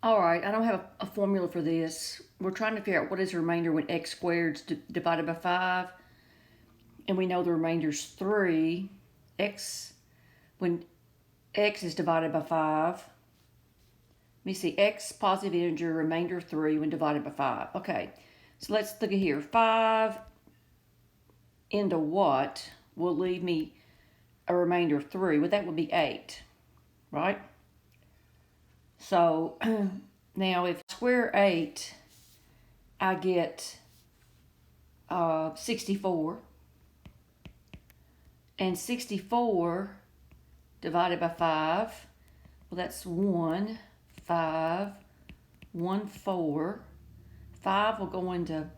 All right, I don't have a formula for this. We're trying to figure out what is the remainder when x squared is divided by 5. And we know the remainder is 3. X, when x is divided by 5. Let me see, x positive integer, remainder 3 when divided by 5. Okay, so let's look at here. 5 into what will leave me a remainder of 3? Well, that would be 8, right? So now if I square 8, I get 64. And 64 divided by 5, well, that's 1, 5, 1, 4. 5 will go into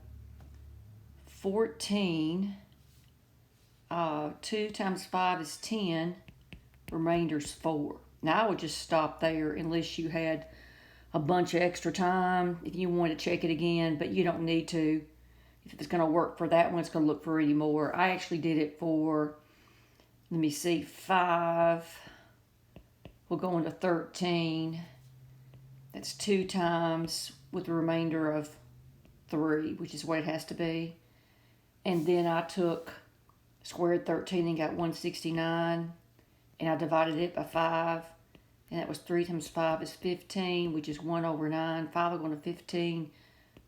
14. 2 times 5 is 10. Remainder's 4. Now I would just stop there unless you had a bunch of extra time if you wanted to check it again, but you don't need to. If it's going to work for that one, it's going to look for any more. I actually did it for, let me see, 5 will go into 13. That's 2 times with the remainder of 3, which is what it has to be. And then I took squared 13 and got 169, and I divided it by 5, and that was 3 times 5 is 15, which is 1 over 9. 5 will go into 15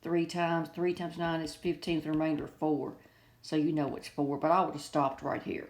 3 times. 3 times 9 is 15 with the remainder of 4. So you know it's 4, but I would have stopped right here.